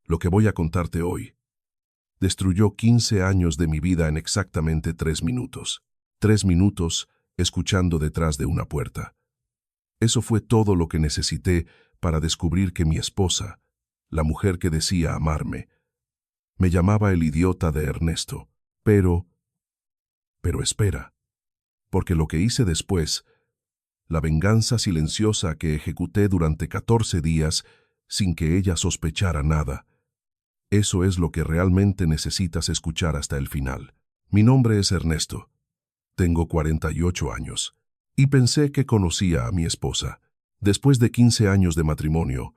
Lo que voy a contarte hoy destruyó 15 años de mi vida en exactamente 3 minutos. 3 minutos escuchando detrás de una puerta. Eso fue todo lo que necesité para descubrir que mi esposa, la mujer que decía amarme, me llamaba el idiota de Ernesto. Pero espera, porque lo que hice después, la venganza silenciosa que ejecuté durante 14 días sin que ella sospechara nada, eso es lo que realmente necesitas escuchar hasta el final. Mi nombre es Ernesto. Tengo 48 años. Y pensé que conocía a mi esposa. Después de 15 años de matrimonio,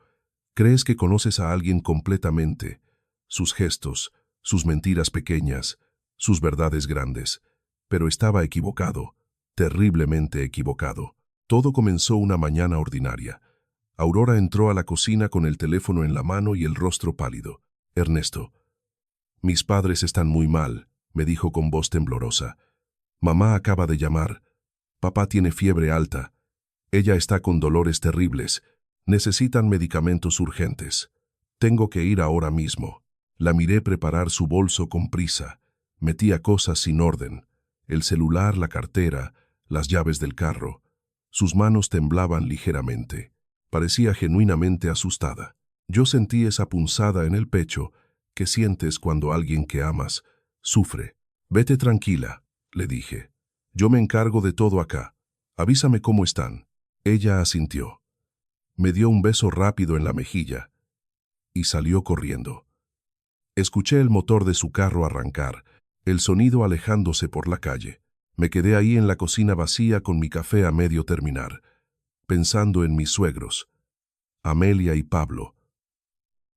crees que conoces a alguien completamente. Sus gestos, sus mentiras pequeñas, sus verdades grandes. Pero estaba equivocado, terriblemente equivocado. Todo comenzó una mañana ordinaria. Aurora entró a la cocina con el teléfono en la mano y el rostro pálido. Ernesto, mis padres están muy mal, me dijo con voz temblorosa. Mamá acaba de llamar. Papá tiene fiebre alta. Ella está con dolores terribles. Necesitan medicamentos urgentes. Tengo que ir ahora mismo. La miré preparar su bolso con prisa. Metía cosas sin orden. El celular, la cartera, las llaves del carro. Sus manos temblaban ligeramente. Parecía genuinamente asustada. Yo sentí esa punzada en el pecho que sientes cuando alguien que amas sufre. Vete tranquila, le dije. Yo me encargo de todo acá. Avísame cómo están. Ella asintió. Me dio un beso rápido en la mejilla y salió corriendo. Escuché el motor de su carro arrancar, el sonido alejándose por la calle. Me quedé ahí en la cocina vacía con mi café a medio terminar, pensando en mis suegros, Amelia y Pablo.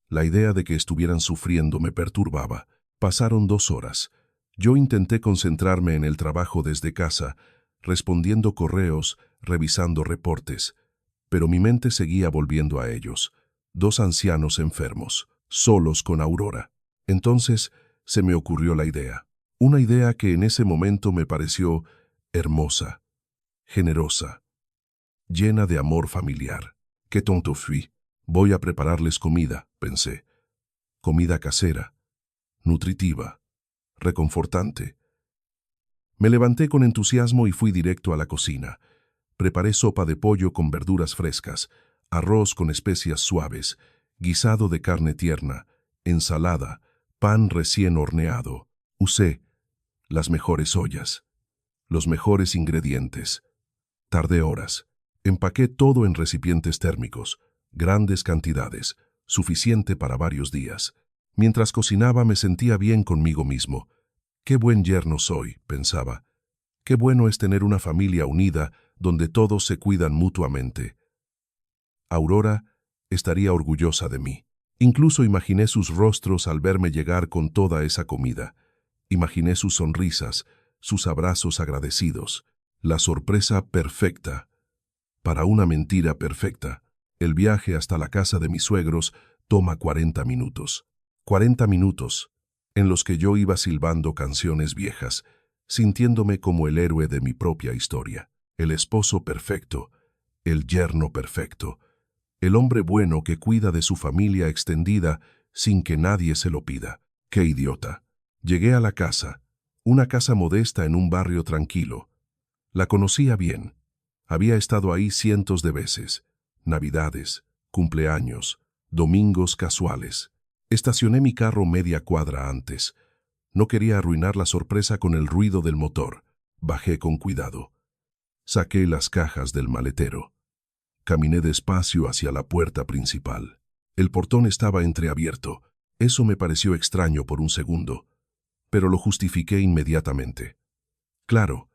La idea de que estuvieran sufriendo me perturbaba. Pasaron 2 horas. Yo intenté concentrarme en el trabajo desde casa, respondiendo correos, revisando reportes, pero mi mente seguía volviendo a ellos, 2 ancianos enfermos, solos con Aurora. Entonces se me ocurrió la idea, una idea que en ese momento me pareció hermosa, generosa, llena de amor familiar. ¡Qué tonto fui! Voy a prepararles comida, pensé. Comida casera, nutritiva, reconfortante. Me levanté con entusiasmo y fui directo a la cocina. Preparé sopa de pollo con verduras frescas, arroz con especias suaves, guisado de carne tierna, ensalada, pan recién horneado. Usé las mejores ollas, los mejores ingredientes. Tardé horas. Empaqué todo en recipientes térmicos, grandes cantidades, suficiente para varios días. Mientras cocinaba me sentía bien conmigo mismo. Qué buen yerno soy, pensaba. Qué bueno es tener una familia unida donde todos se cuidan mutuamente. Aurora estaría orgullosa de mí. Incluso imaginé sus rostros al verme llegar con toda esa comida. Imaginé sus sonrisas, sus abrazos agradecidos. La sorpresa perfecta. Para una mentira perfecta, el viaje hasta la casa de mis suegros toma 40 minutos. 40 minutos en los que yo iba silbando canciones viejas, sintiéndome como el héroe de mi propia historia, el esposo perfecto, el yerno perfecto, el hombre bueno que cuida de su familia extendida sin que nadie se lo pida. ¡Qué idiota! Llegué a la casa, una casa modesta en un barrio tranquilo. La conocía bien. Había estado ahí cientos de veces. Navidades, cumpleaños, domingos casuales. Estacioné mi carro media cuadra antes. No quería arruinar la sorpresa con el ruido del motor. Bajé con cuidado. Saqué las cajas del maletero. Caminé despacio hacia la puerta principal. El portón estaba entreabierto. Eso me pareció extraño por un segundo, pero lo justifiqué inmediatamente. Claro,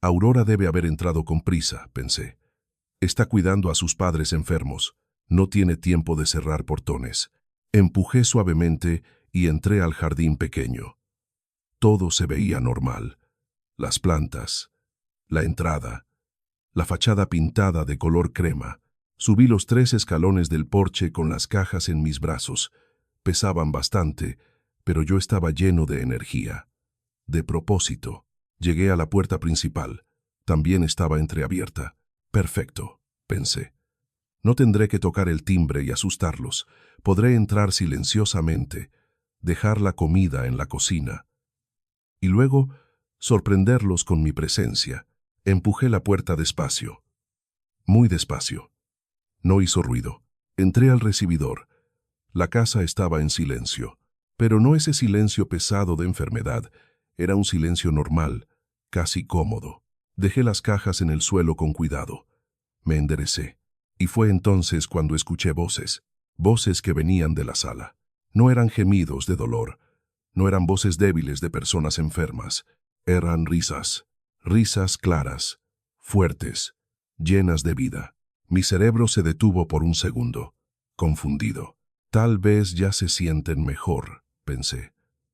Aurora debe haber entrado con prisa, pensé. Está cuidando a sus padres enfermos. No tiene tiempo de cerrar portones. Empujé suavemente y entré al jardín pequeño. Todo se veía normal. Las plantas, la entrada, la fachada pintada de color crema. Subí los 3 escalones del porche con las cajas en mis brazos. Pesaban bastante, pero yo estaba lleno de energía, de propósito. Llegué a la puerta principal. También estaba entreabierta. Perfecto, pensé. No tendré que tocar el timbre y asustarlos. Podré entrar silenciosamente, dejar la comida en la cocina y luego sorprenderlos con mi presencia. Empujé la puerta despacio, muy despacio. No hizo ruido. Entré al recibidor. La casa estaba en silencio, pero no ese silencio pesado de enfermedad. Era un silencio normal, casi cómodo. Dejé las cajas en el suelo con cuidado. Me enderecé. Y fue entonces cuando escuché voces, voces que venían de la sala. No eran gemidos de dolor, no eran voces débiles de personas enfermas. Eran risas, risas claras, fuertes, llenas de vida. Mi cerebro se detuvo por un segundo, confundido. Tal vez ya se sienten mejor, pensé.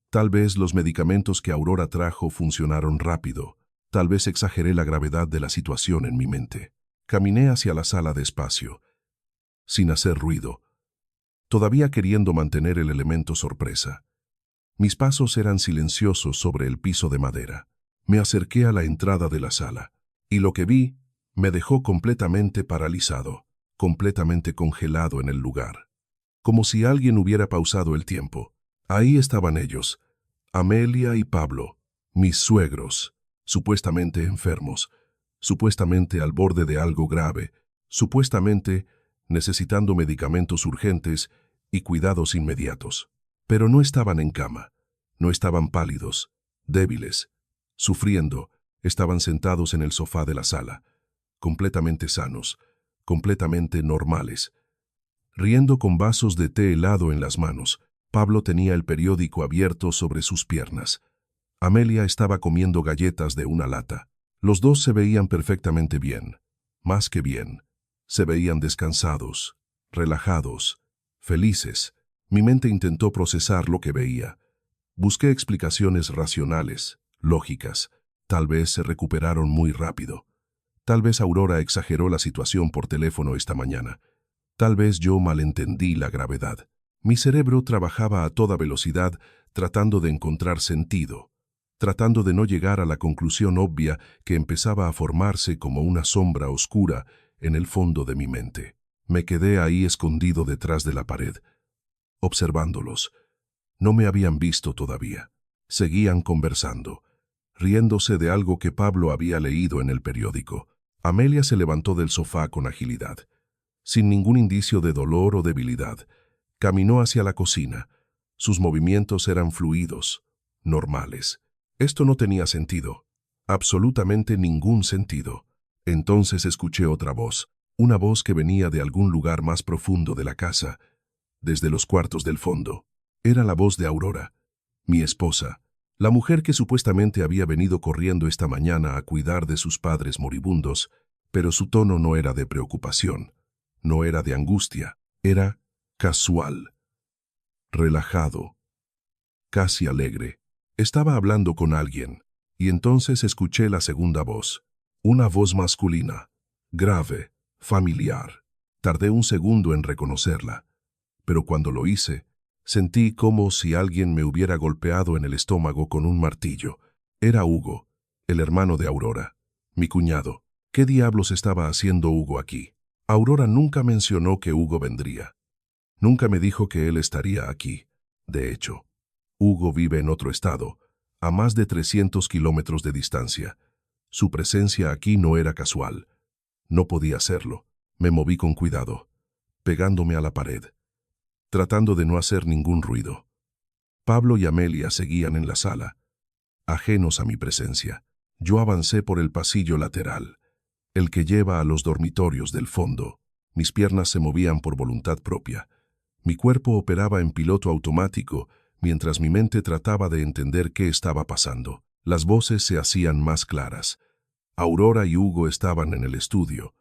Tal vez los medicamentos que Aurora trajo funcionaron rápido. Tal vez exageré la gravedad de la situación en mi mente. Caminé hacia la sala despacio, sin hacer ruido, todavía queriendo mantener el elemento sorpresa. Mis pasos eran silenciosos sobre el piso de madera. Me acerqué a la entrada de la sala, y lo que vi me dejó completamente paralizado, completamente congelado en el lugar. Como si alguien hubiera pausado el tiempo. Ahí estaban ellos, Amelia y Pablo, mis suegros, supuestamente enfermos, supuestamente al borde de algo grave, supuestamente necesitando medicamentos urgentes y cuidados inmediatos. Pero no estaban en cama, no estaban pálidos, débiles, sufriendo, estaban sentados en el sofá de la sala, completamente sanos, completamente normales, riendo con vasos de té helado en las manos. Pablo tenía el periódico abierto sobre sus piernas. Amelia estaba comiendo galletas de una lata. Los dos se veían perfectamente bien, más que bien. Se veían descansados, relajados, felices. Mi mente intentó procesar lo que veía. Busqué explicaciones racionales, lógicas. Tal vez se recuperaron muy rápido. Tal vez Aurora exageró la situación por teléfono esta mañana. Tal vez yo malentendí la gravedad. Mi cerebro trabajaba a toda velocidad tratando de encontrar sentido, tratando de no llegar a la conclusión obvia que empezaba a formarse como una sombra oscura en el fondo de mi mente. Me quedé ahí escondido detrás de la pared, observándolos. No me habían visto todavía. Seguían conversando, riéndose de algo que Pablo había leído en el periódico. Amelia se levantó del sofá con agilidad, sin ningún indicio de dolor o debilidad. Caminó hacia la cocina. Sus movimientos eran fluidos, normales. Esto no tenía sentido, absolutamente ningún sentido. Entonces escuché otra voz, una voz que venía de algún lugar más profundo de la casa, desde los cuartos del fondo. Era la voz de Aurora, mi esposa, la mujer que supuestamente había venido corriendo esta mañana a cuidar de sus padres moribundos, pero su tono no era de preocupación, no era de angustia, era casual, relajado, casi alegre. Estaba hablando con alguien, y entonces escuché la segunda voz, una voz masculina, grave, familiar. Tardé un segundo en reconocerla, pero cuando lo hice, sentí como si alguien me hubiera golpeado en el estómago con un martillo. Era Hugo, el hermano de Aurora, mi cuñado. ¿Qué diablos estaba haciendo Hugo aquí? Aurora nunca mencionó que Hugo vendría. Nunca me dijo que él estaría aquí. De hecho, Hugo vive en otro estado, a más de 300 kilómetros de distancia. Su presencia aquí no era casual. No podía serlo. Me moví con cuidado, pegándome a la pared, tratando de no hacer ningún ruido. Pablo y Amelia seguían en la sala, ajenos a mi presencia. Yo avancé por el pasillo lateral, el que lleva a los dormitorios del fondo. Mis piernas se movían por voluntad propia. Mi cuerpo operaba en piloto automático, mientras mi mente trataba de entender qué estaba pasando. Las voces se hacían más claras. Aurora y Hugo estaban en el estudio,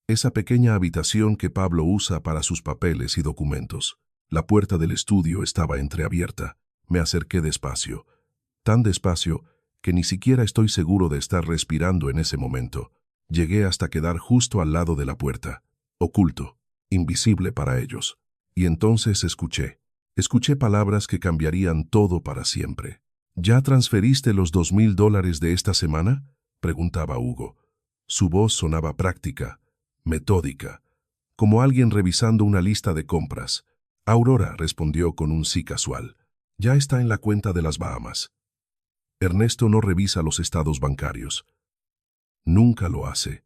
esa pequeña habitación que Pablo usa para sus papeles y documentos. La puerta del estudio estaba entreabierta. Me acerqué despacio, tan despacio que ni siquiera estoy seguro de estar respirando en ese momento. Llegué hasta quedar justo al lado de la puerta, oculto, invisible para ellos. Y entonces escuché palabras que cambiarían todo para siempre. ¿Ya transferiste los $2,000 de esta semana?, preguntaba Hugo. Su voz sonaba práctica, metódica. como alguien revisando una lista de compras. Aurora respondió con un sí casual. Ya está en la cuenta de las Bahamas. Ernesto no revisa los estados bancarios. Nunca lo hace.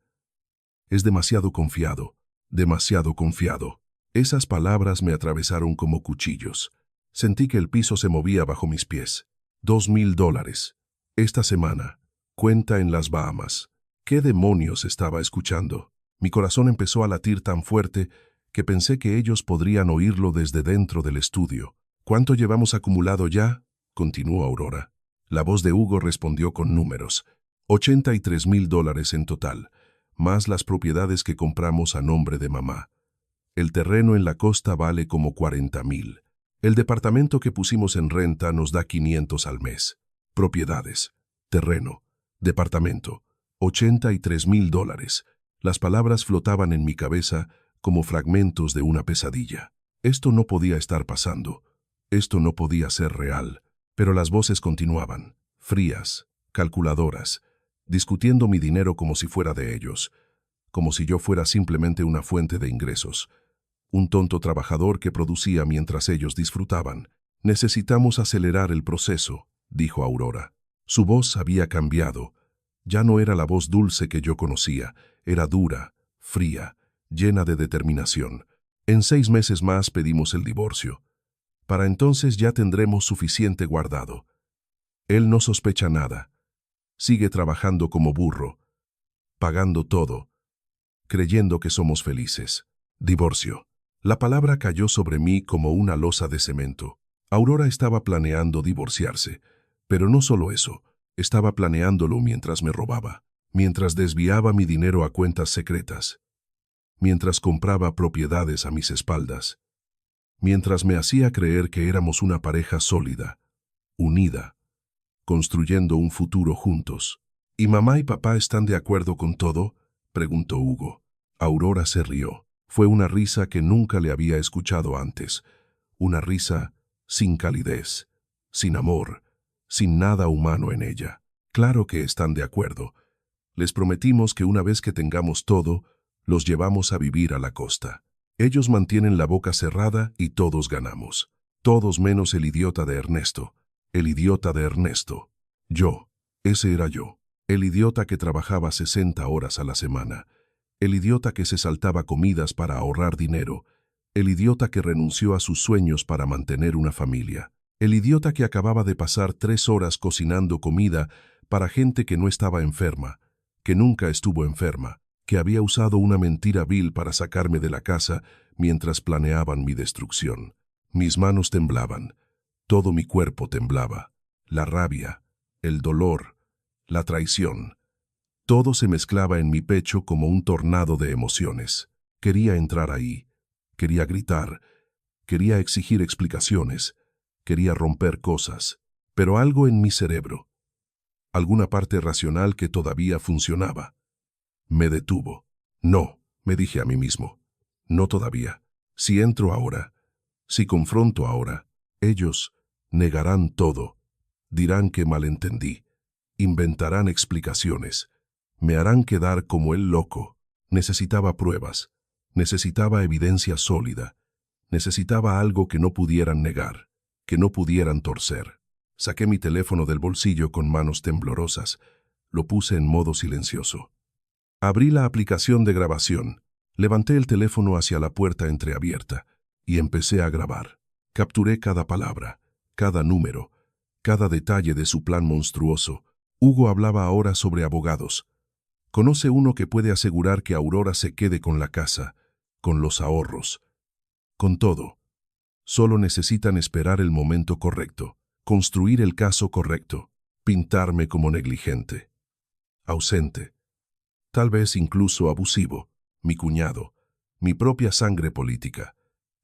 Es demasiado confiado, demasiado confiado. Esas palabras me atravesaron como cuchillos. Sentí que el piso se movía bajo mis pies. $2,000. Esta semana. Cuenta en las Bahamas. ¿Qué demonios estaba escuchando? Mi corazón empezó a latir tan fuerte que pensé que ellos podrían oírlo desde dentro del estudio. ¿Cuánto llevamos acumulado ya?, continuó Aurora. La voz de Hugo respondió con números. $83,000 en total, más las propiedades que compramos a nombre de mamá. El terreno en la costa vale como 40,000. El departamento que pusimos en renta nos da 500 al mes. Propiedades, terreno, departamento, $83,000. Las palabras flotaban en mi cabeza como fragmentos de una pesadilla. Esto no podía estar pasando. Esto no podía ser real. Pero las voces continuaban, frías, calculadoras, discutiendo mi dinero como si fuera de ellos, como si yo fuera simplemente una fuente de ingresos, un tonto trabajador que producía mientras ellos disfrutaban. Necesitamos acelerar el proceso, dijo Aurora. Su voz había cambiado. Ya no era la voz dulce que yo conocía, era dura, fría, llena de determinación. En 6 meses más pedimos el divorcio. Para entonces ya tendremos suficiente guardado. Él no sospecha nada. Sigue trabajando como burro, pagando todo, creyendo que somos felices. Divorcio. La palabra cayó sobre mí como una losa de cemento. Aurora estaba planeando divorciarse, pero no solo eso, estaba planeándolo mientras me robaba, mientras desviaba mi dinero a cuentas secretas, mientras compraba propiedades a mis espaldas, mientras me hacía creer que éramos una pareja sólida, unida, construyendo un futuro juntos. ¿Y mamá y papá están de acuerdo con todo?, preguntó Hugo. Aurora se rió. Fue una risa que nunca le había escuchado antes. Una risa sin calidez, sin amor, sin nada humano en ella. Claro que están de acuerdo. Les prometimos que una vez que tengamos todo, los llevamos a vivir a la costa. Ellos mantienen la boca cerrada y todos ganamos. Todos menos el idiota de Ernesto. El idiota de Ernesto. Yo. Ese era yo. El idiota que trabajaba 60 horas a la semana. El idiota que se saltaba comidas para ahorrar dinero. El idiota que renunció a sus sueños para mantener una familia. El idiota que acababa de pasar 3 horas cocinando comida para gente que no estaba enferma, que nunca estuvo enferma, que había usado una mentira vil para sacarme de la casa mientras planeaban mi destrucción. Mis manos temblaban. Todo mi cuerpo temblaba. La rabia, el dolor, la traición. Todo se mezclaba en mi pecho como un tornado de emociones. Quería entrar ahí. Quería gritar. Quería exigir explicaciones. Quería romper cosas. Pero algo en mi cerebro, alguna parte racional que todavía funcionaba, me detuvo. No, me dije a mí mismo. No todavía. Si entro ahora, si confronto ahora, ellos negarán todo. Dirán que malentendí. Inventarán explicaciones. Me harán quedar como el loco. Necesitaba pruebas. Necesitaba evidencia sólida. Necesitaba algo que no pudieran negar, que no pudieran torcer. Saqué mi teléfono del bolsillo con manos temblorosas. Lo puse en modo silencioso. Abrí la aplicación de grabación. Levanté el teléfono hacia la puerta entreabierta y empecé a grabar. Capturé cada palabra, cada número, cada detalle de su plan monstruoso. Hugo hablaba ahora sobre abogados. Conoce uno que puede asegurar que Aurora se quede con la casa, con los ahorros, con todo. Solo necesitan esperar el momento correcto, construir el caso correcto, pintarme como negligente, ausente, tal vez incluso abusivo. Mi cuñado, mi propia sangre política,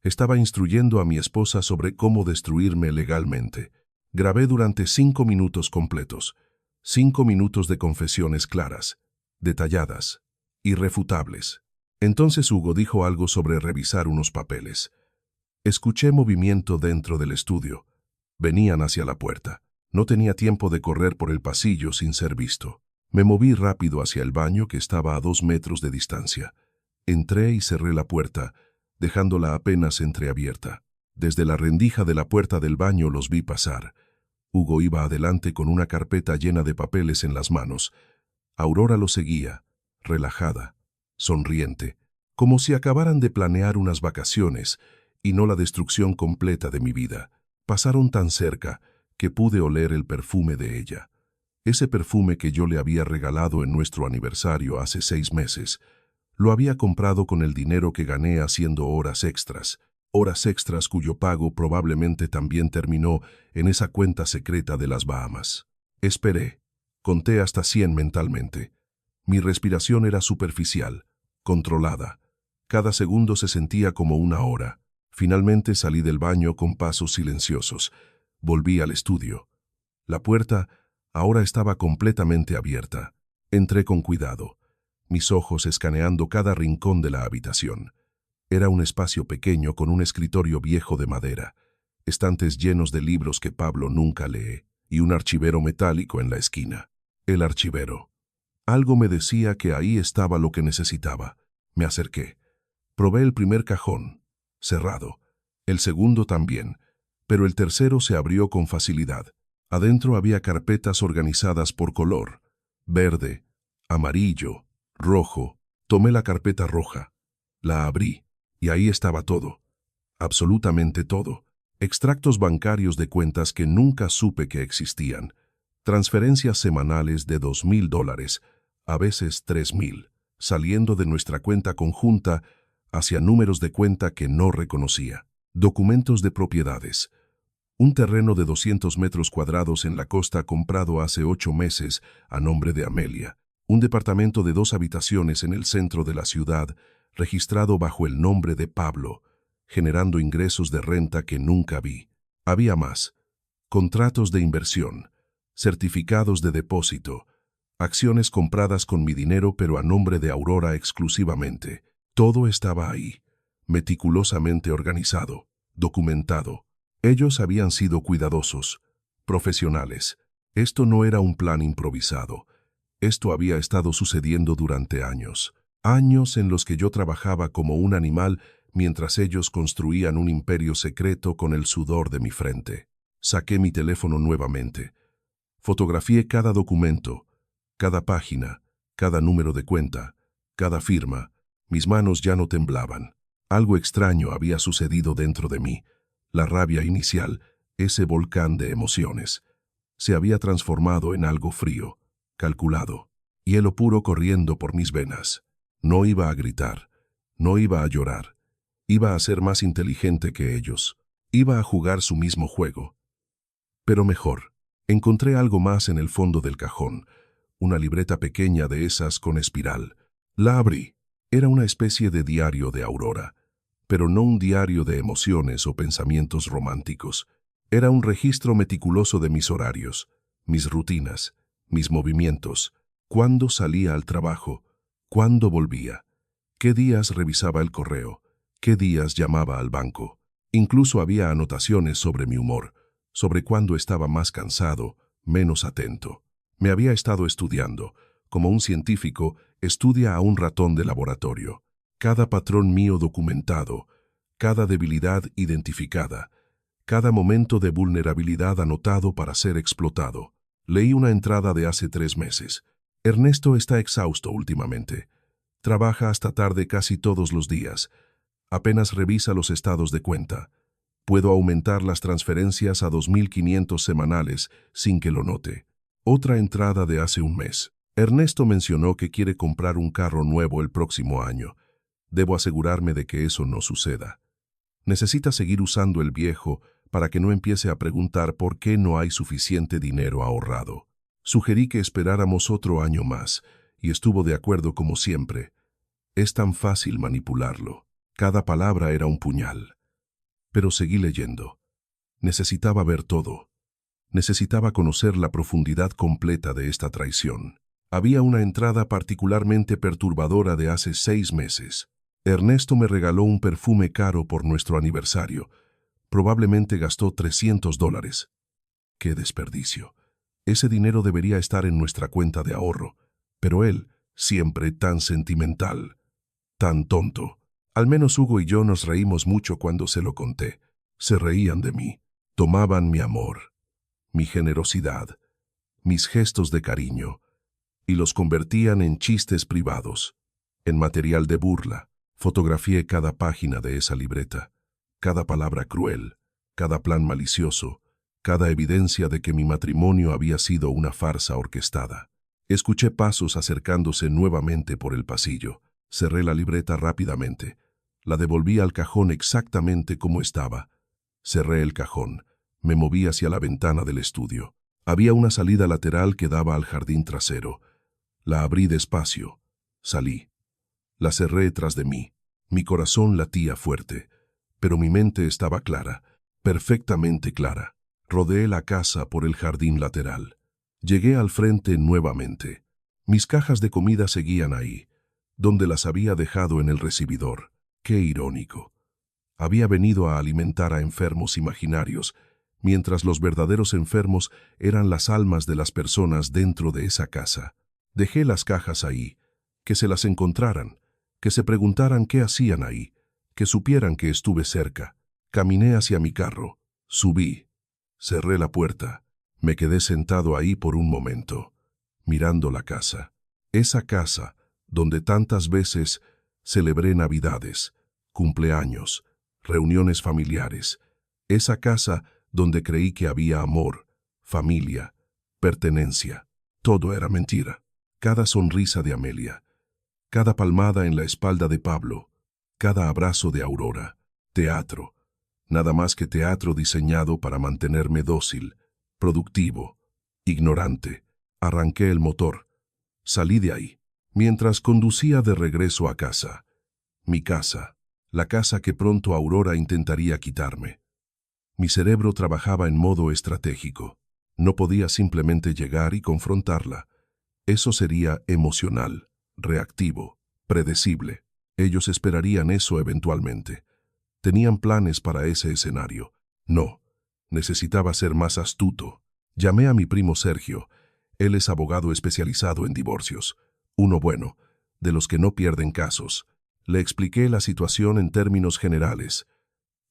estaba instruyendo a mi esposa sobre cómo destruirme legalmente. Grabé durante 5 minutos completos, 5 minutos de confesiones claras, detalladas, irrefutables. Entonces Hugo dijo algo sobre revisar unos papeles. Escuché movimiento dentro del estudio. Venían hacia la puerta. No tenía tiempo de correr por el pasillo sin ser visto. Me moví rápido hacia el baño que estaba a 2 metros de distancia. Entré y cerré la puerta, dejándola apenas entreabierta. Desde la rendija de la puerta del baño los vi pasar. Hugo iba adelante con una carpeta llena de papeles en las manos. Aurora lo seguía, relajada, sonriente, como si acabaran de planear unas vacaciones y no la destrucción completa de mi vida. Pasaron tan cerca que pude oler el perfume de ella. Ese perfume que yo le había regalado en nuestro aniversario hace 6 meses. Lo había comprado con el dinero que gané haciendo horas extras cuyo pago probablemente también terminó en esa cuenta secreta de las Bahamas. Esperé. Conté hasta 100 mentalmente. Mi respiración era superficial, controlada. Cada segundo se sentía como una hora. Finalmente salí del baño con pasos silenciosos. Volví al estudio. La puerta ahora estaba completamente abierta. Entré con cuidado, mis ojos escaneando cada rincón de la habitación. Era un espacio pequeño con un escritorio viejo de madera, estantes llenos de libros que Pablo nunca lee, y un archivero metálico en la esquina. El archivero. Algo me decía que ahí estaba lo que necesitaba. Me acerqué. Probé el primer cajón, cerrado. El segundo también, pero el tercero se abrió con facilidad. Adentro había carpetas organizadas por color: verde, amarillo, rojo. Tomé la carpeta roja. La abrí, y ahí estaba todo. Absolutamente todo. Extractos bancarios de cuentas que nunca supe que existían. Transferencias semanales de $2,000, a veces 3,000, saliendo de nuestra cuenta conjunta hacia números de cuenta que no reconocía. Documentos de propiedades. Un terreno de 200 metros cuadrados en la costa comprado hace 8 meses a nombre de Amelia. Un departamento de 2 habitaciones en el centro de la ciudad, registrado bajo el nombre de Pablo, generando ingresos de renta que nunca vi. Había más. Contratos de inversión, certificados de depósito, acciones compradas con mi dinero pero a nombre de Aurora exclusivamente. Todo estaba ahí, meticulosamente organizado, documentado. Ellos habían sido cuidadosos, profesionales. Esto no era un plan improvisado. Esto había estado sucediendo durante años. Años en los que yo trabajaba como un animal mientras ellos construían un imperio secreto con el sudor de mi frente. Saqué mi teléfono nuevamente. Fotografié cada documento, cada página, cada número de cuenta, cada firma. Mis manos ya no temblaban. Algo extraño había sucedido dentro de mí. La rabia inicial, ese volcán de emociones, se había transformado en algo frío, calculado, hielo puro corriendo por mis venas. No iba a gritar, no iba a llorar, iba a ser más inteligente que ellos, iba a jugar su mismo juego. Pero mejor, encontré algo más en el fondo del cajón, una libreta pequeña de esas con espiral. La abrí. Era una especie de diario de Aurora, pero no un diario de emociones o pensamientos románticos. Era un registro meticuloso de mis horarios, mis rutinas, mis movimientos, cuándo salía al trabajo, cuándo volvía, qué días revisaba el correo, qué días llamaba al banco. Incluso había anotaciones sobre mi humor, sobre cuándo estaba más cansado, menos atento. Me había estado estudiando, como un científico estudia a un ratón de laboratorio. Cada patrón mío documentado, cada debilidad identificada, cada momento de vulnerabilidad anotado para ser explotado. Leí una entrada de hace 3 meses. Ernesto está exhausto últimamente. Trabaja hasta tarde casi todos los días. Apenas revisa los estados de cuenta. Puedo aumentar las transferencias a 2,500 semanales sin que lo note. Otra entrada de hace un mes. Ernesto mencionó que quiere comprar un carro nuevo el próximo año. Debo asegurarme de que eso no suceda. Necesita seguir usando el viejo para que no empiece a preguntar por qué no hay suficiente dinero ahorrado. Sugerí que esperáramos otro año más, y estuvo de acuerdo como siempre. Es tan fácil manipularlo. Cada palabra era un puñal. Pero seguí leyendo. Necesitaba ver todo. Necesitaba conocer la profundidad completa de esta traición. Había una entrada particularmente perturbadora de hace 6 meses. Ernesto me regaló un perfume caro por nuestro aniversario. Probablemente gastó $300. ¡Qué desperdicio! Ese dinero debería estar en nuestra cuenta de ahorro. Pero él, siempre tan sentimental, Tan tonto. Al menos Hugo y yo nos reímos mucho cuando se lo conté. Se reían de mí. Tomaban mi amor, mi generosidad, mis gestos de cariño, y los convertían en chistes privados, en material de burla. Fotografié cada página de esa libreta, cada palabra cruel, cada plan malicioso, cada evidencia de que mi matrimonio había sido una farsa orquestada. Escuché pasos acercándose nuevamente por el pasillo. Cerré la libreta rápidamente. La devolví al cajón exactamente como estaba. Cerré el cajón. Me moví hacia la ventana del estudio. Había una salida lateral que daba al jardín trasero. La abrí despacio. Salí. La cerré tras de mí. Mi corazón latía fuerte, pero mi mente estaba clara, perfectamente clara. Rodeé la casa por el jardín lateral. Llegué al frente nuevamente. Mis cajas de comida seguían ahí, donde las había dejado en el recibidor. Qué irónico. Había venido a alimentar a enfermos imaginarios, mientras los verdaderos enfermos eran las almas de las personas dentro de esa casa. Dejé las cajas ahí, que se las encontraran, que se preguntaran qué hacían ahí, que supieran que estuve cerca. Caminé hacia mi carro, subí, cerré la puerta, me quedé sentado ahí por un momento, mirando la casa. Esa casa donde tantas veces celebré Navidades, cumpleaños, reuniones familiares. Esa casa donde creí que había amor, familia, pertenencia. Todo era mentira. Cada sonrisa de Amelia, cada palmada en la espalda de Pablo, cada abrazo de Aurora. Teatro. Nada más que teatro diseñado para mantenerme dócil, productivo, ignorante. Arranqué el motor. Salí de ahí. Mientras conducía de regreso a casa. Mi casa. La casa que pronto Aurora intentaría quitarme. Mi cerebro trabajaba en modo estratégico. No podía simplemente llegar y confrontarla. Eso sería emocional, reactivo, predecible. Ellos esperarían eso eventualmente. Tenían planes para ese escenario. No, necesitaba ser más astuto. Llamé a mi primo Sergio. Él es abogado especializado en divorcios. Uno bueno, de los que no pierden casos. Le expliqué la situación en términos generales,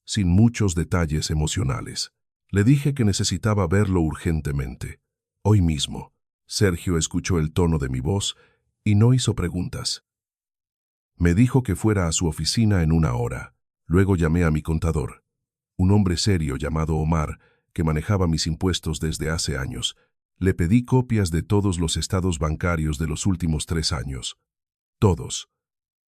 sin muchos detalles emocionales. Le dije que necesitaba verlo urgentemente. Hoy mismo. Sergio escuchó el tono de mi voz y no hizo preguntas. Me dijo que fuera a su oficina en 1 hora. Luego llamé a mi contador, un hombre serio llamado Omar, que manejaba mis impuestos desde hace años. Le pedí copias de todos los estados bancarios de los últimos 3 años. Todos.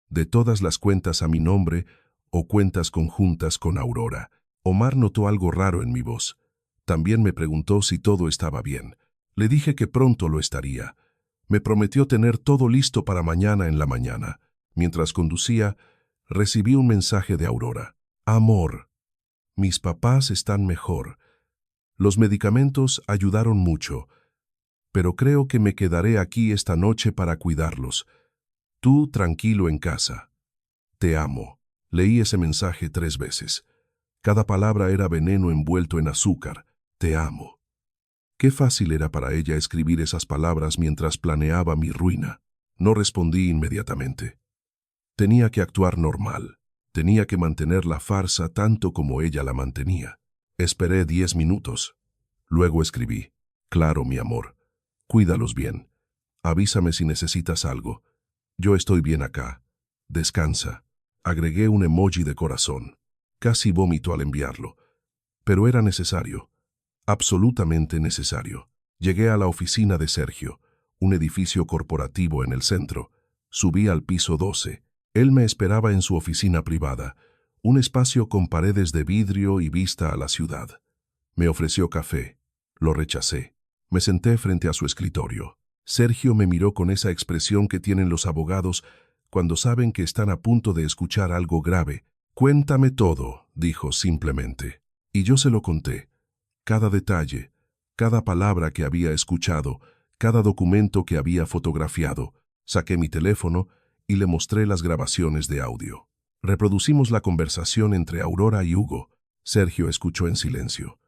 De todas las cuentas a mi nombre o cuentas conjuntas con Aurora. Omar notó algo raro en mi voz. También me preguntó si todo estaba bien. Le dije que pronto lo estaría. Me prometió tener todo listo para mañana en la mañana. Mientras conducía, recibí un mensaje de Aurora. Amor, mis papás están mejor. Los medicamentos ayudaron mucho, pero creo que me quedaré aquí esta noche para cuidarlos. Tú tranquilo en casa. Te amo. Leí ese mensaje 3 veces. Cada palabra era veneno envuelto en azúcar. Te amo. Qué fácil era para ella escribir esas palabras mientras planeaba mi ruina. No respondí inmediatamente. Tenía que actuar normal. Tenía que mantener la farsa tanto como ella la mantenía. Esperé 10 minutos. Luego escribí. Claro, mi amor. Cuídalos bien. Avísame si necesitas algo. Yo estoy bien acá. Descansa. Agregué un emoji de corazón. Casi vómito al enviarlo. Pero era necesario. Absolutamente necesario. Llegué a la oficina de Sergio, un edificio corporativo en el centro. Subí al piso 12. Él me esperaba en su oficina privada, un espacio con paredes de vidrio y vista a la ciudad. Me ofreció café. Lo rechacé. Me senté frente a su escritorio. Sergio me miró con esa expresión que tienen los abogados cuando saben que están a punto de escuchar algo grave. Cuéntame todo, dijo simplemente. Y yo se lo conté. Cada detalle, cada palabra que había escuchado, cada documento que había fotografiado. Saqué mi teléfono y le mostré las grabaciones de audio. Reproducimos la conversación entre Aurora y Hugo. Sergio escuchó en silencio.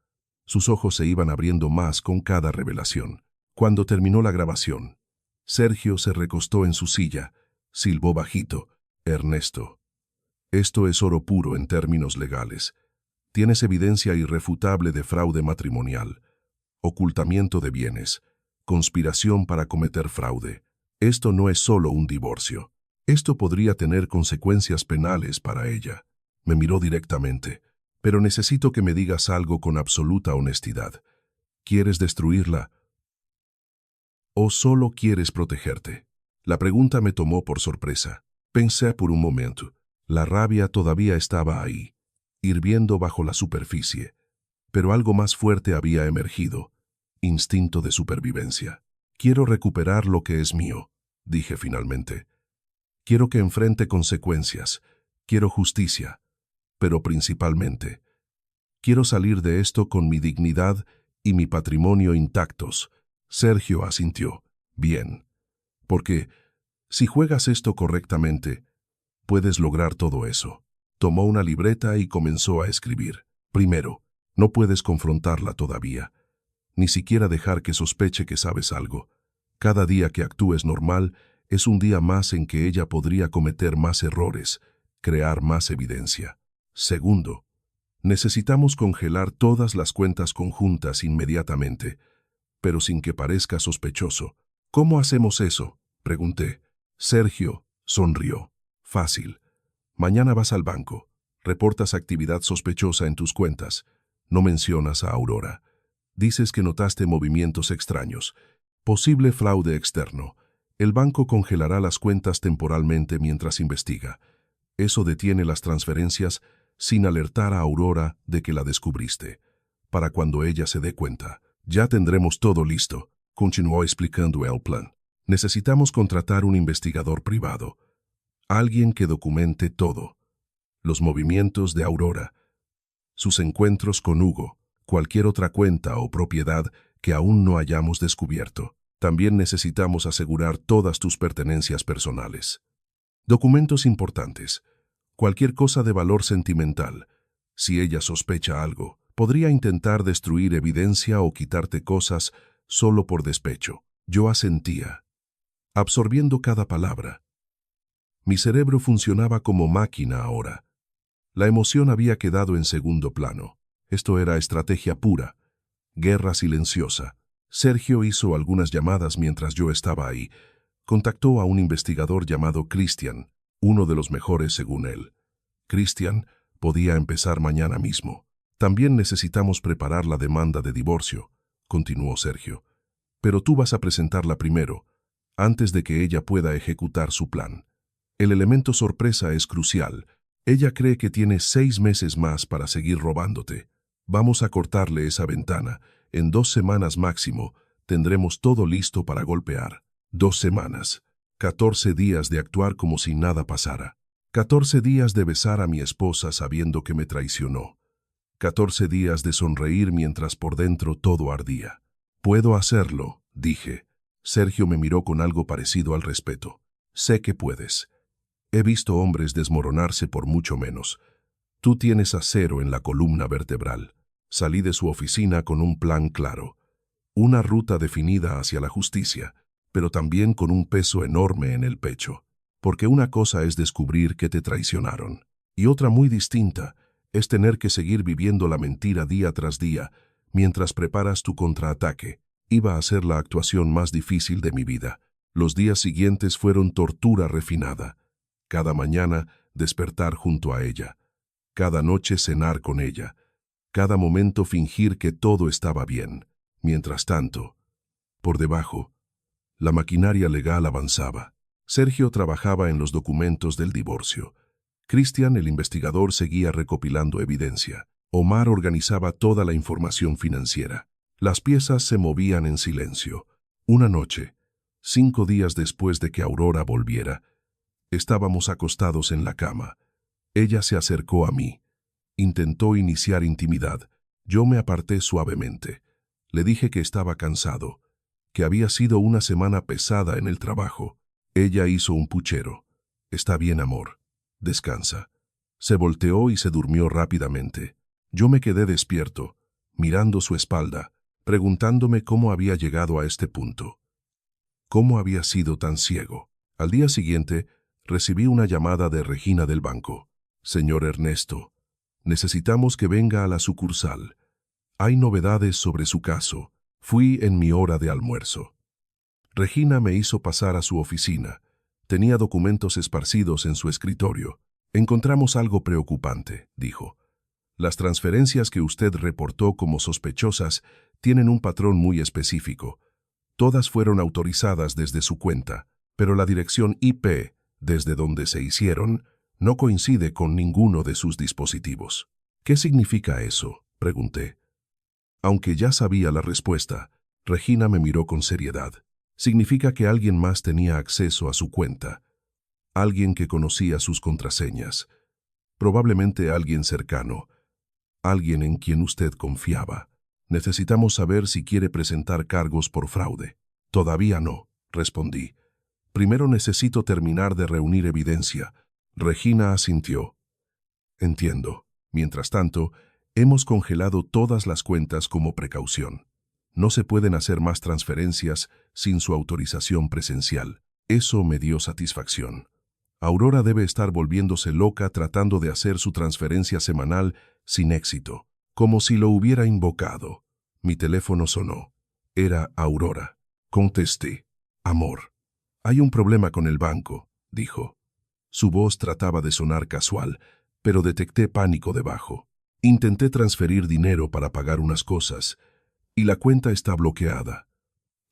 Sus ojos se iban abriendo más con cada revelación. Cuando terminó la grabación, Sergio se recostó en su silla, silbó bajito. Ernesto, esto es oro puro en términos legales. Tienes evidencia irrefutable de fraude matrimonial, ocultamiento de bienes, conspiración para cometer fraude. Esto no es solo un divorcio. Esto podría tener consecuencias penales para ella. Me miró directamente. Pero necesito que me digas algo con absoluta honestidad. ¿Quieres destruirla o solo quieres protegerte? La pregunta me tomó por sorpresa. Pensé por un momento. La rabia todavía estaba ahí, hirviendo bajo la superficie. Pero algo más fuerte había emergido. Instinto de supervivencia. Quiero recuperar lo que es mío, dije finalmente. Quiero que enfrente consecuencias. Quiero justicia. Pero principalmente, quiero salir de esto con mi dignidad y mi patrimonio intactos. Sergio asintió. Bien. Porque, si juegas esto correctamente, puedes lograr todo eso. Tomó una libreta y comenzó a escribir. Primero, no puedes confrontarla todavía. Ni siquiera dejar que sospeche que sabes algo. Cada día que actúes normal es un día más en que ella podría cometer más errores, crear más evidencia. Segundo, necesitamos congelar todas las cuentas conjuntas inmediatamente, pero sin que parezca sospechoso. ¿Cómo hacemos eso?, pregunté. Sergio sonrió. Fácil. Mañana vas al banco. Reportas actividad sospechosa en tus cuentas. No mencionas a Aurora. Dices que notaste movimientos extraños. Posible fraude externo. El banco congelará las cuentas temporalmente mientras investiga. Eso detiene las transferencias sin alertar a Aurora de que la descubriste. Para cuando ella se dé cuenta, ya tendremos todo listo, continuó explicando el plan. Necesitamos contratar un investigador privado. Alguien que documente todo. Los movimientos de Aurora, sus encuentros con Hugo, cualquier otra cuenta o propiedad que aún no hayamos descubierto. También necesitamos asegurar todas tus pertenencias personales. Documentos importantes. Cualquier cosa de valor sentimental. Si ella sospecha algo, podría intentar destruir evidencia o quitarte cosas solo por despecho. Yo asentía, absorbiendo cada palabra. Mi cerebro funcionaba como máquina ahora. La emoción había quedado en segundo plano. Esto era estrategia pura, guerra silenciosa. Sergio hizo algunas llamadas mientras yo estaba ahí. Contactó a un investigador llamado Christian, uno de los mejores según él. Christian podía empezar mañana mismo. También necesitamos preparar la demanda de divorcio, continuó Sergio. Pero tú vas a presentarla primero, antes de que ella pueda ejecutar su plan. El elemento sorpresa es crucial. Ella cree que tiene 6 meses más para seguir robándote. Vamos a cortarle esa ventana. En 2 semanas máximo tendremos todo listo para golpear. 2 semanas. 14 días de actuar como si nada pasara. 14 días de besar a mi esposa sabiendo que me traicionó. 14 días de sonreír mientras por dentro todo ardía. Puedo hacerlo, dije. Sergio me miró con algo parecido al respeto. Sé que puedes. He visto hombres desmoronarse por mucho menos. Tú tienes acero en la columna vertebral. Salí de su oficina con un plan claro. Una ruta definida hacia la justicia, pero también con un peso enorme en el pecho. Porque una cosa es descubrir que te traicionaron, y otra muy distinta es tener que seguir viviendo la mentira día tras día mientras preparas tu contraataque. Iba a ser la actuación más difícil de mi vida. Los días siguientes fueron tortura refinada. Cada mañana despertar junto a ella. Cada noche cenar con ella. Cada momento fingir que todo estaba bien. Mientras tanto, por debajo, la maquinaria legal avanzaba. Sergio trabajaba en los documentos del divorcio. Christian, el investigador, seguía recopilando evidencia. Omar organizaba toda la información financiera. Las piezas se movían en silencio. Una noche, 5 días después de que Aurora volviera, estábamos acostados en la cama. Ella se acercó a mí. Intentó iniciar intimidad. Yo me aparté suavemente. Le dije que estaba cansado, que había sido una semana pesada en el trabajo. Ella hizo un puchero. Está bien, amor. Descansa. Se volteó y se durmió rápidamente. Yo me quedé despierto, mirando su espalda, preguntándome cómo había llegado a este punto. ¿Cómo había sido tan ciego? Al día siguiente, Recibí una llamada de Regina del banco. Señor Ernesto, necesitamos que venga a la sucursal. Hay novedades sobre su caso. Fui en mi hora de almuerzo. Regina me hizo pasar a su oficina. Tenía documentos esparcidos en su escritorio. Encontramos algo preocupante, dijo. Las transferencias que usted reportó como sospechosas tienen un patrón muy específico. Todas fueron autorizadas desde su cuenta, pero la dirección IP, desde donde se hicieron, no coincide con ninguno de sus dispositivos. ¿Qué significa eso?, pregunté. Aunque ya sabía la respuesta, Regina me miró con seriedad. Significa que alguien más tenía acceso a su cuenta. Alguien que conocía sus contraseñas. Probablemente alguien cercano. Alguien en quien usted confiaba. Necesitamos saber si quiere presentar cargos por fraude. Todavía no, respondí. Primero necesito terminar de reunir evidencia. Regina asintió. Entiendo. Mientras tanto, hemos congelado todas las cuentas como precaución. No se pueden hacer más transferencias sin su autorización presencial. Eso me dio satisfacción. Aurora debe estar volviéndose loca tratando de hacer su transferencia semanal sin éxito, como si lo hubiera invocado. Mi teléfono sonó. Era Aurora. Contesté. Amor. Hay un problema con el banco, dijo. Su voz trataba de sonar casual, pero detecté pánico debajo. Intenté transferir dinero para pagar unas cosas, y la cuenta está bloqueada.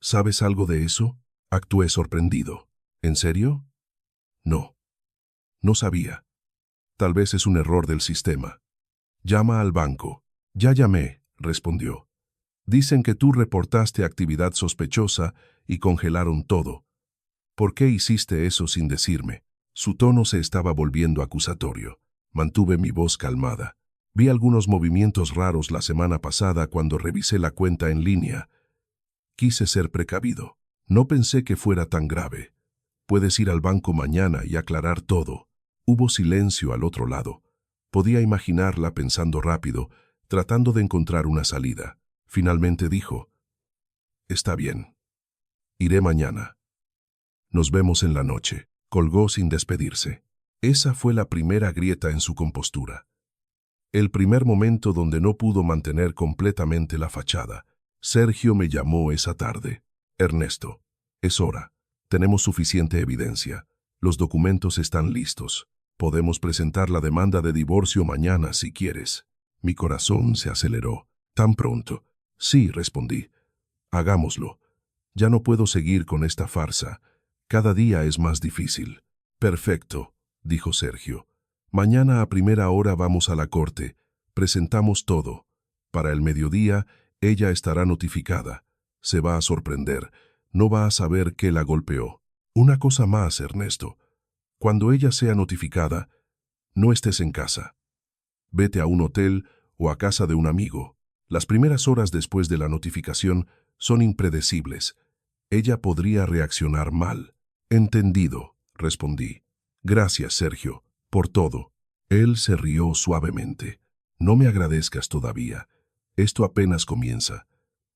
¿Sabes algo de eso? Actué sorprendido. ¿En serio? No. No sabía. Tal vez es un error del sistema. Llama al banco. Ya llamé, respondió. Dicen que tú reportaste actividad sospechosa y congelaron todo. ¿Por qué hiciste eso sin decirme? Su tono se estaba volviendo acusatorio. Mantuve mi voz calmada. Vi algunos movimientos raros la semana pasada cuando revisé la cuenta en línea. Quise ser precavido. No pensé que fuera tan grave. Puedes ir al banco mañana y aclarar todo. Hubo silencio al otro lado. Podía imaginarla pensando rápido, tratando de encontrar una salida. Finalmente dijo, «Está bien. Iré mañana. Nos vemos en la noche». Colgó sin despedirse. Esa fue la primera grieta en su compostura. El primer momento donde no pudo mantener completamente la fachada. Sergio me llamó esa tarde. «Ernesto, es hora. Tenemos suficiente evidencia. Los documentos están listos. Podemos presentar la demanda de divorcio mañana si quieres». Mi corazón se aceleró. ¿Tan pronto? Sí, respondí. Hagámoslo. Ya no puedo seguir con esta farsa. Cada día es más difícil. Perfecto, dijo Sergio. Mañana a primera hora vamos a la corte. Presentamos todo. Para el mediodía, ella estará notificada. Se va a sorprender. No va a saber qué la golpeó. Una cosa más, Ernesto. Cuando ella sea notificada, no estés en casa. Vete a un hotel o a casa de un amigo. Las primeras horas después de la notificación son impredecibles. Ella podría reaccionar mal. Entendido, respondí. Gracias, Sergio, por todo. Él se rió suavemente. No me agradezcas todavía. Esto apenas comienza.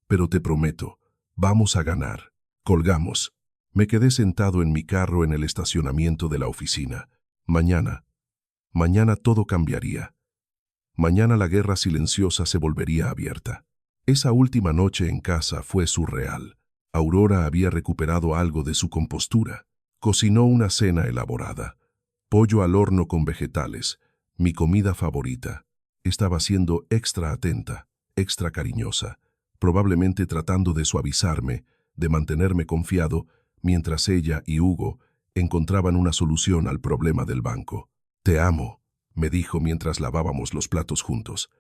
Pero te prometo, vamos a ganar. Colgamos. Me quedé sentado en mi carro en el estacionamiento de la oficina. Mañana todo cambiaría. Mañana la guerra silenciosa se volvería abierta. Esa última noche en casa fue surreal. Aurora había recuperado algo de su compostura. Cocinó una cena elaborada. Pollo al horno con vegetales, mi comida favorita. Estaba siendo extra atenta, extra cariñosa, probablemente tratando de suavizarme, de mantenerme confiado, mientras ella y Hugo encontraban una solución al problema del banco. «Te amo», me dijo mientras lavábamos los platos juntos.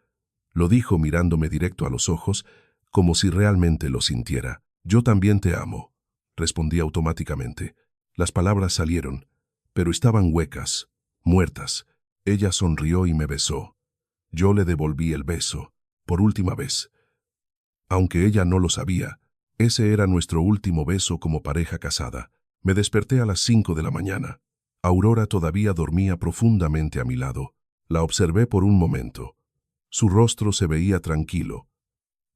Lo dijo mirándome directo a los ojos, como si realmente lo sintiera. «Yo también te amo», respondí automáticamente. Las palabras salieron, pero estaban huecas, muertas. Ella sonrió y me besó. Yo le devolví el beso, por última vez. Aunque ella no lo sabía, ese era nuestro último beso como pareja casada. Me desperté a las 5 de la mañana. Aurora todavía dormía profundamente a mi lado. La observé por un momento. Su rostro se veía tranquilo,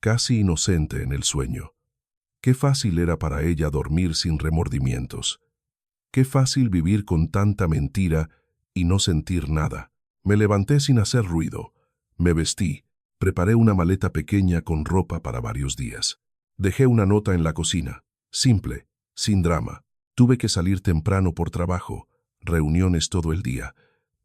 casi inocente en el sueño. Qué fácil era para ella dormir sin remordimientos. Qué fácil vivir con tanta mentira y no sentir nada. Me levanté sin hacer ruido. Me vestí. Preparé una maleta pequeña con ropa para varios días. Dejé una nota en la cocina. Simple, sin drama. Tuve que salir temprano por trabajo. Reuniones todo el día.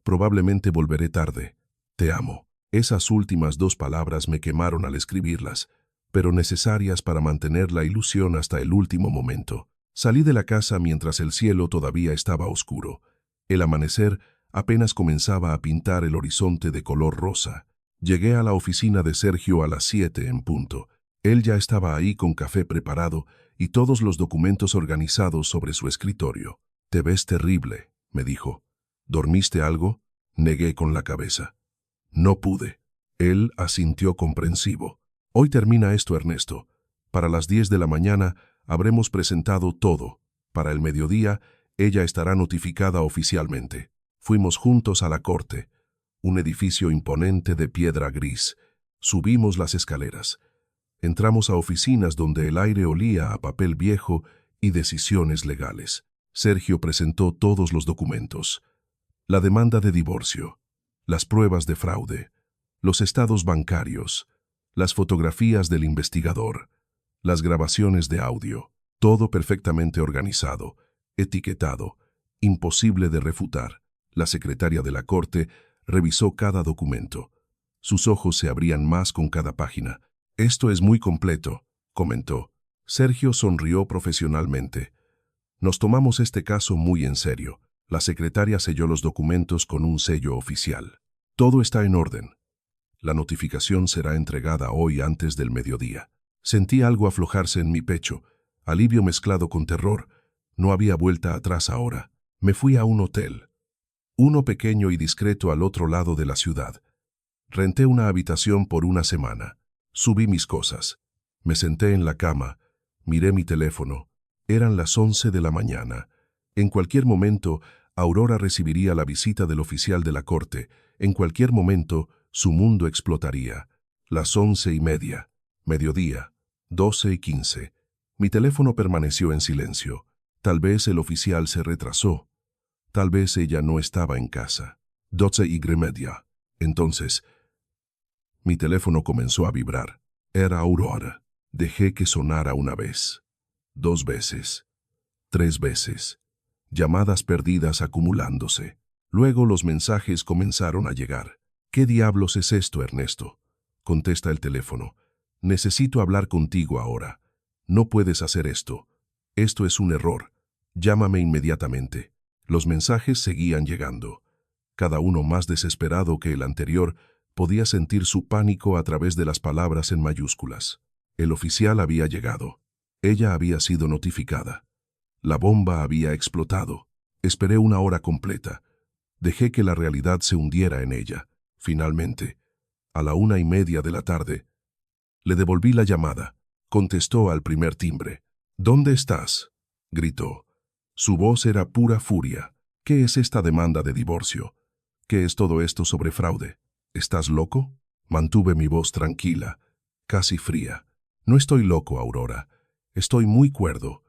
Probablemente volveré tarde. Te amo. Esas últimas 2 palabras me quemaron al escribirlas, pero necesarias para mantener la ilusión hasta el último momento. Salí de la casa mientras el cielo todavía estaba oscuro. El amanecer apenas comenzaba a pintar el horizonte de color rosa. Llegué a la oficina de Sergio a las 7 en punto. Él ya estaba ahí con café preparado y todos los documentos organizados sobre su escritorio. «Te ves terrible», me dijo. «¿Dormiste algo?» Negué con la cabeza. «No pude». Él asintió comprensivo. «Hoy termina esto, Ernesto. Para las 10 de la mañana habremos presentado todo. Para el mediodía, ella estará notificada oficialmente». Fuimos juntos a la corte, un edificio imponente de piedra gris. Subimos las escaleras. Entramos a oficinas donde el aire olía a papel viejo y decisiones legales. Sergio presentó todos los documentos. La demanda de divorcio, las pruebas de fraude, los estados bancarios, las fotografías del investigador, las grabaciones de audio, todo perfectamente organizado, etiquetado, imposible de refutar. La secretaria de la corte revisó cada documento. Sus ojos se abrían más con cada página. «Esto es muy completo», comentó. Sergio sonrió profesionalmente. «Nos tomamos este caso muy en serio». La secretaria selló los documentos con un sello oficial. «Todo está en orden. La notificación será entregada hoy antes del mediodía». Sentí algo aflojarse en mi pecho, alivio mezclado con terror. No había vuelta atrás ahora. Me fui a un hotel. Uno pequeño y discreto al otro lado de la ciudad. Renté una habitación por una semana. Subí mis cosas. Me senté en la cama. Miré mi teléfono. Eran las 11 de la mañana. En cualquier momento, Aurora recibiría la visita del oficial de la corte. En cualquier momento, su mundo explotaría. Las 11:30. Mediodía. 12:15. Mi teléfono permaneció en silencio. Tal vez el oficial se retrasó. Tal vez ella no estaba en casa. 12:30. Entonces, mi teléfono comenzó a vibrar. Era Aurora. Dejé que sonara una vez, 2 veces, 3 veces. Llamadas perdidas acumulándose. Luego los mensajes comenzaron a llegar. «¿Qué diablos es esto, Ernesto?» Contesta el teléfono. «Necesito hablar contigo ahora. No puedes hacer esto. Esto es un error. Llámame inmediatamente». Los mensajes seguían llegando. Cada uno más desesperado que el anterior. Podía sentir su pánico a través de las palabras en mayúsculas. El oficial había llegado. Ella había sido notificada. La bomba había explotado. Esperé una hora completa. Dejé que la realidad se hundiera en ella. Finalmente, a la 1:30 de la tarde, le devolví la llamada. Contestó al primer timbre. «¿Dónde estás?», gritó. Su voz era pura furia. «¿Qué es esta demanda de divorcio? ¿Qué es todo esto sobre fraude? ¿Estás loco?». Mantuve mi voz tranquila, casi fría. «No estoy loco, Aurora. Estoy muy cuerdo».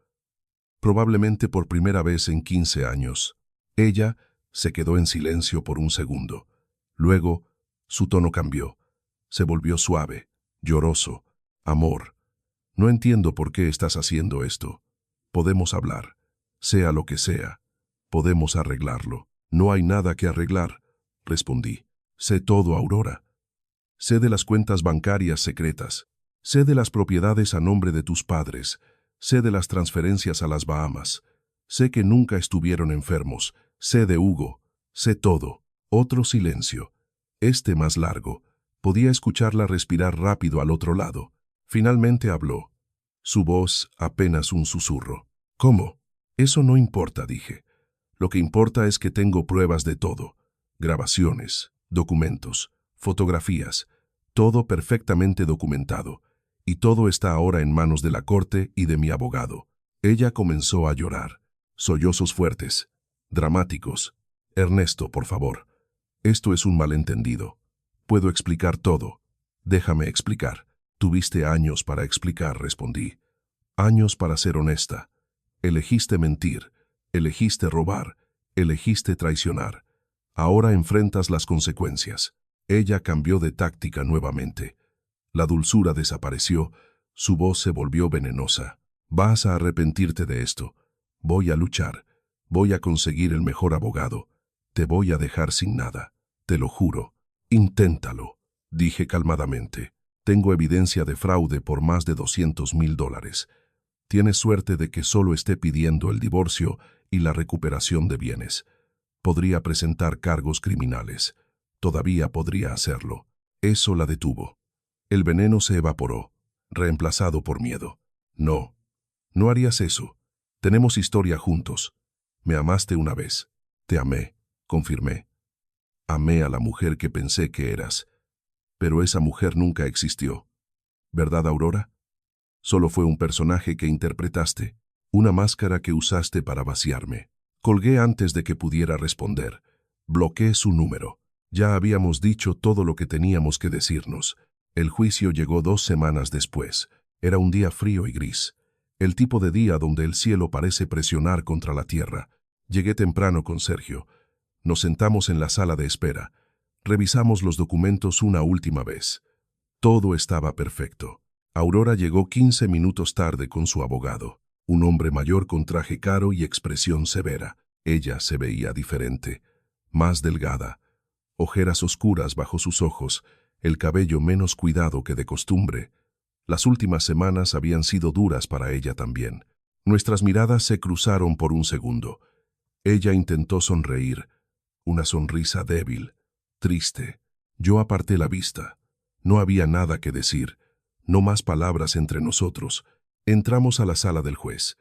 Probablemente por primera vez en 15 años. Ella se quedó en silencio por un segundo. Luego, su tono cambió. Se volvió suave, lloroso. «Amor, no entiendo por qué estás haciendo esto. Podemos hablar. Sea lo que sea. Podemos arreglarlo». «No hay nada que arreglar», respondí. «Sé todo, Aurora. Sé de las cuentas bancarias secretas. Sé de las propiedades a nombre de tus padres. Sé de las transferencias a las Bahamas. Sé que nunca estuvieron enfermos. Sé de Hugo. Sé todo». Otro silencio. Este más largo. Podía escucharla respirar rápido al otro lado. Finalmente habló. Su voz apenas un susurro. «¿Cómo?». «Eso no importa», dije. «Lo que importa es que tengo pruebas de todo. Grabaciones, documentos, fotografías, todo perfectamente documentado. Y todo está ahora en manos de la corte y de mi abogado». Ella comenzó a llorar. Sollozos fuertes, dramáticos. «Ernesto, por favor. Esto es un malentendido. Puedo explicar todo. Déjame explicar». «Tuviste años para explicar», respondí. «Años para ser honesta. Elegiste mentir. Elegiste robar, elegiste traicionar. Ahora enfrentas las consecuencias. Ella cambió de táctica nuevamente. La dulzura desapareció, su voz se volvió venenosa. Vas a arrepentirte de esto. Voy a luchar. Voy a conseguir el mejor abogado. Te voy a dejar sin nada. Te lo juro. Inténtalo, dije calmadamente. Tengo evidencia de fraude por más de $200,000. Tienes suerte de que solo esté pidiendo el divorcio y la recuperación de bienes. Podría presentar cargos criminales. Todavía podría hacerlo. Eso la detuvo. El veneno se evaporó, reemplazado por miedo. No, no harías eso. Tenemos historia juntos. Me amaste una vez. Te amé, confirmé. Amé a la mujer que pensé que eras. Pero esa mujer nunca existió. ¿Verdad, Aurora? Solo fue un personaje que interpretaste, una máscara que usaste para vaciarme. Colgué antes de que pudiera responder. Bloqueé su número. Ya habíamos dicho todo lo que teníamos que decirnos. El juicio llegó 2 semanas después. Era un día frío y gris. El tipo de día donde el cielo parece presionar contra la tierra. Llegué temprano con Sergio. Nos sentamos en la sala de espera. Revisamos los documentos una última vez. Todo estaba perfecto. Aurora llegó 15 minutos tarde con su abogado, un hombre mayor con traje caro y expresión severa. Ella se veía diferente, más delgada, ojeras oscuras bajo sus ojos, el cabello menos cuidado que de costumbre. Las últimas semanas habían sido duras para ella también. Nuestras miradas se cruzaron por un segundo. Ella intentó sonreír, una sonrisa débil, triste. Yo aparté la vista. No había nada que decir, no más palabras entre nosotros. Entramos a la sala del juez.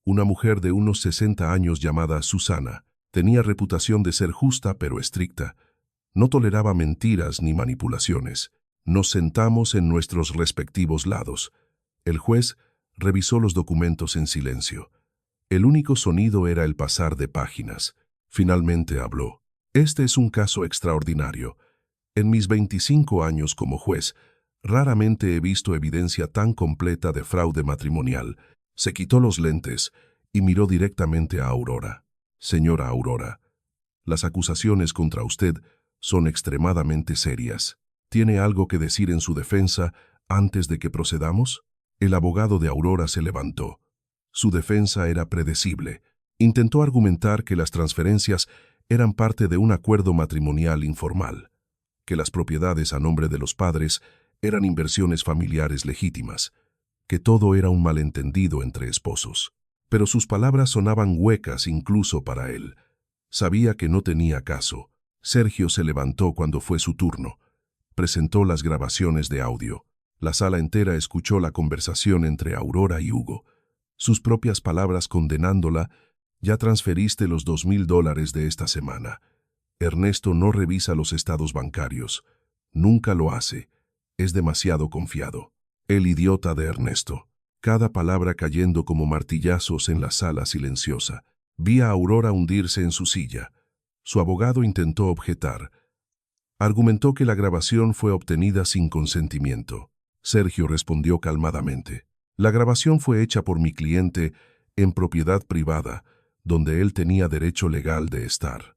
Una mujer de unos 60 años llamada Susana. Tenía reputación de ser justa pero estricta. No toleraba mentiras ni manipulaciones. Nos sentamos en nuestros respectivos lados. El juez revisó los documentos en silencio. El único sonido era el pasar de páginas. Finalmente habló. Este es un caso extraordinario. En mis 25 años como juez, raramente he visto evidencia tan completa de fraude matrimonial. Se quitó los lentes y miró directamente a Aurora. Señora Aurora, las acusaciones contra usted son extremadamente serias. ¿Tiene algo que decir en su defensa antes de que procedamos? El abogado de Aurora se levantó. Su defensa era predecible. Intentó argumentar que las transferencias eran parte de un acuerdo matrimonial informal, que las propiedades a nombre de los padres eran inversiones familiares legítimas, que todo era un malentendido entre esposos. Pero sus palabras sonaban huecas incluso para él. Sabía que no tenía caso. Sergio se levantó cuando fue su turno. Presentó las grabaciones de audio. La sala entera escuchó la conversación entre Aurora y Hugo. Sus propias palabras condenándola: ya transferiste los $2,000 de esta semana. Ernesto no revisa los estados bancarios. Nunca lo hace. Es demasiado confiado. El idiota de Ernesto. Cada palabra cayendo como martillazos en la sala silenciosa. Vi a Aurora hundirse en su silla. Su abogado intentó objetar. Argumentó que la grabación fue obtenida sin consentimiento. Sergio respondió calmadamente. La grabación fue hecha por mi cliente en propiedad privada, donde él tenía derecho legal de estar.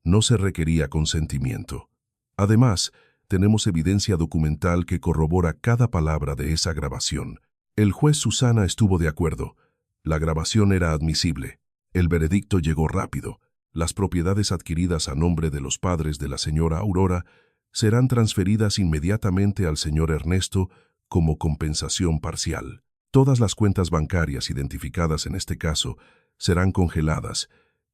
No se requería consentimiento. Además, tenemos evidencia documental que corrobora cada palabra de esa grabación. El juez Susana estuvo de acuerdo. La grabación era admisible. El veredicto llegó rápido. Las propiedades adquiridas a nombre de los padres de la señora Aurora serán transferidas inmediatamente al señor Ernesto como compensación parcial. Todas las cuentas bancarias identificadas en este caso serán congeladas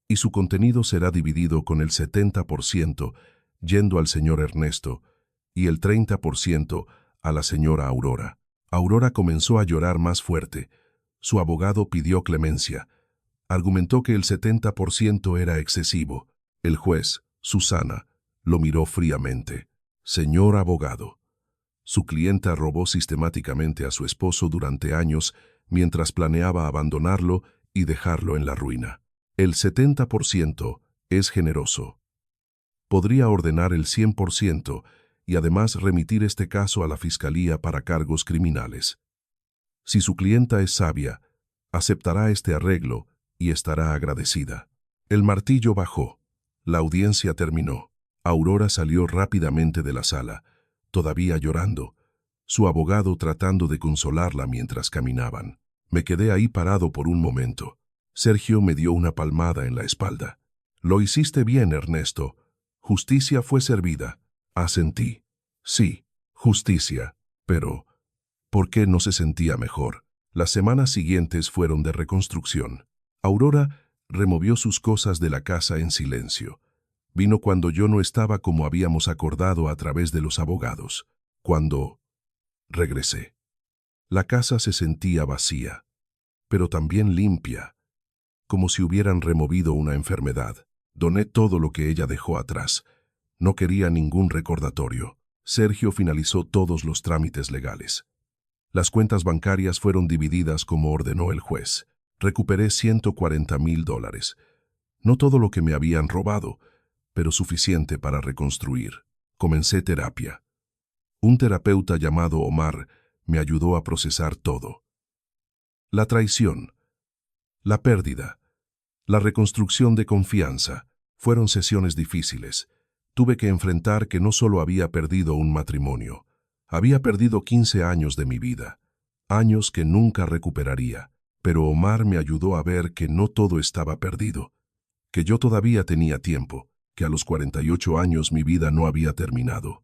y su contenido será dividido con el 70% yendo al señor Ernesto y el 30% a la señora Aurora. Aurora comenzó a llorar más fuerte. Su abogado pidió clemencia. Argumentó que el 70% era excesivo. El juez, Susana, lo miró fríamente. Señor abogado, su clienta robó sistemáticamente a su esposo durante años mientras planeaba abandonarlo y dejarlo en la ruina. El 70% es generoso. Podría ordenar el 100% y además remitir este caso a la fiscalía para cargos criminales. Si su clienta es sabia, aceptará este arreglo y estará agradecida. El martillo bajó. La audiencia terminó. Aurora salió rápidamente de la sala, todavía llorando, su abogado tratando de consolarla mientras caminaban. Me quedé ahí parado por un momento. Sergio me dio una palmada en la espalda. «Lo hiciste bien, Ernesto. Justicia fue servida». Asentí. Sí, justicia. Pero, ¿por qué no se sentía mejor? Las semanas siguientes fueron de reconstrucción. Aurora removió sus cosas de la casa en silencio. Vino cuando yo no estaba como habíamos acordado a través de los abogados. Cuando regresé, la casa se sentía vacía, pero también limpia, como si hubieran removido una enfermedad. Doné todo lo que ella dejó atrás. No quería ningún recordatorio. Sergio finalizó todos los trámites legales. Las cuentas bancarias fueron divididas como ordenó el juez. Recuperé $140,000. No todo lo que me habían robado, pero suficiente para reconstruir. Comencé terapia. Un terapeuta llamado Omar me ayudó a procesar todo. La traición, la pérdida, la reconstrucción de confianza fueron sesiones difíciles. Tuve que enfrentar que no solo había perdido un matrimonio, había perdido 15 años de mi vida, años que nunca recuperaría. Pero Omar me ayudó a ver que no todo estaba perdido, que yo todavía tenía tiempo, que a los 48 años mi vida no había terminado.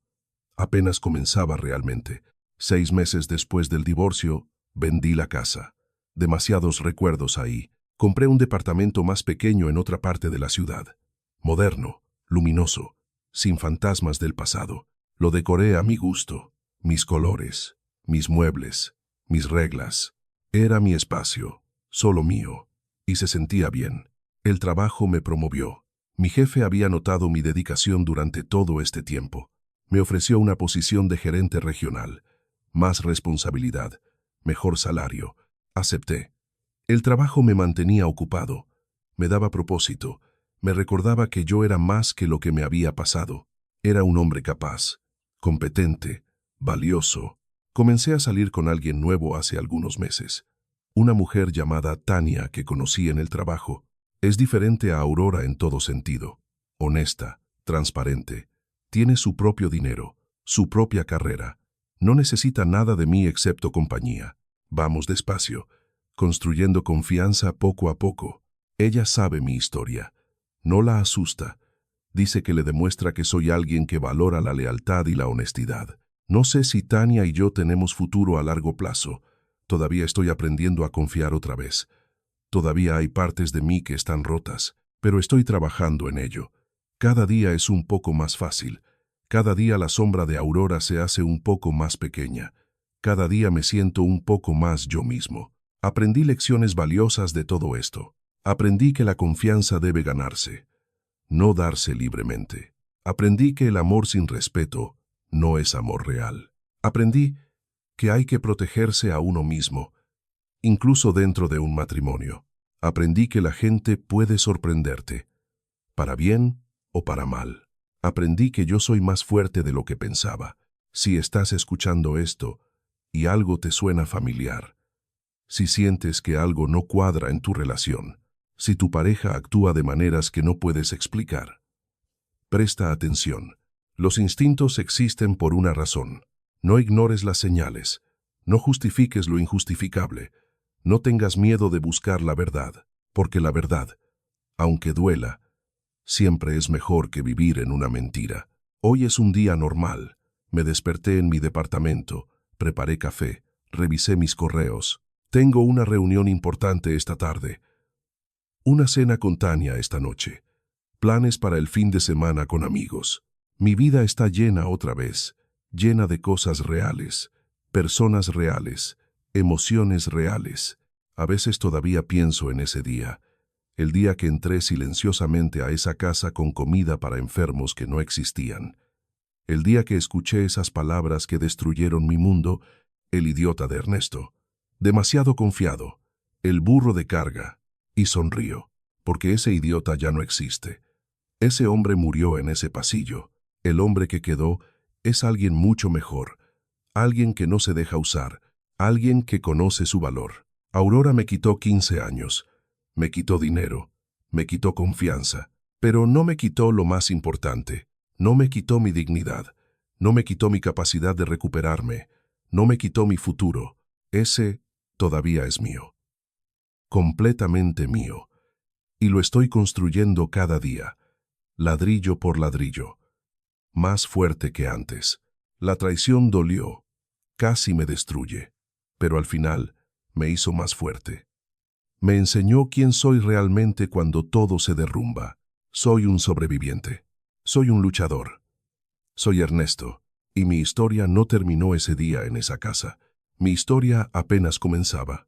Apenas comenzaba realmente. 6 meses después del divorcio, vendí la casa. Demasiados recuerdos ahí. Compré un departamento más pequeño en otra parte de la ciudad. Moderno, luminoso, sin fantasmas del pasado. Lo decoré a mi gusto. Mis colores, mis muebles, mis reglas. Era mi espacio, solo mío, y se sentía bien. El trabajo me promovió. Mi jefe había notado mi dedicación durante todo este tiempo. Me ofreció una posición de gerente regional, más responsabilidad, mejor salario. Acepté. El trabajo me mantenía ocupado, me daba propósito, me recordaba que yo era más que lo que me había pasado. Era un hombre capaz, competente, valioso. Comencé a salir con alguien nuevo hace algunos meses. Una mujer llamada Tania que conocí en el trabajo. Es diferente a Aurora en todo sentido. Honesta, transparente. Tiene su propio dinero, su propia carrera. No necesita nada de mí excepto compañía. Vamos despacio, construyendo confianza poco a poco. Ella sabe mi historia. No la asusta. Dice que le demuestra que soy alguien que valora la lealtad y la honestidad. No sé si Tania y yo tenemos futuro a largo plazo. Todavía estoy aprendiendo a confiar otra vez. Todavía hay partes de mí que están rotas, pero estoy trabajando en ello. Cada día es un poco más fácil. Cada día la sombra de Aurora se hace un poco más pequeña. Cada día me siento un poco más yo mismo. Aprendí lecciones valiosas de todo esto. Aprendí que la confianza debe ganarse, no darse libremente. Aprendí que el amor sin respeto no es amor real. Aprendí que hay que protegerse a uno mismo, incluso dentro de un matrimonio. Aprendí que la gente puede sorprenderte, para bien o para mal. Aprendí que yo soy más fuerte de lo que pensaba. Si estás escuchando esto y algo te suena familiar, si sientes que algo no cuadra en tu relación, si tu pareja actúa de maneras que no puedes explicar, presta atención. Los instintos existen por una razón. No ignores las señales. No justifiques lo injustificable. No tengas miedo de buscar la verdad, porque la verdad, aunque duela, siempre es mejor que vivir en una mentira. Hoy es un día normal. Me desperté en mi departamento, preparé café, revisé mis correos. Tengo una reunión importante esta tarde. Una cena con Tania esta noche. Planes para el fin de semana con amigos. Mi vida está llena otra vez, llena de cosas reales, personas reales, emociones reales. A veces todavía pienso en ese día, el día que entré silenciosamente a esa casa con comida para enfermos que no existían. El día que escuché esas palabras que destruyeron mi mundo, el idiota de Ernesto. Demasiado confiado, el burro de carga, y sonrío, porque ese idiota ya no existe. Ese hombre murió en ese pasillo. El hombre que quedó es alguien mucho mejor, alguien que no se deja usar, alguien que conoce su valor. Aurora me quitó 15 años. Me quitó dinero, me quitó confianza, pero no me quitó lo más importante. No me quitó mi dignidad, no me quitó mi capacidad de recuperarme, no me quitó mi futuro. Ese todavía es mío, completamente mío, y lo estoy construyendo cada día, ladrillo por ladrillo, más fuerte que antes. La traición dolió, casi me destruye, pero al final me hizo más fuerte. Me enseñó quién soy realmente cuando todo se derrumba. Soy un sobreviviente, soy un luchador. Soy Ernesto, y mi historia no terminó ese día en esa casa. Mi historia apenas comenzaba.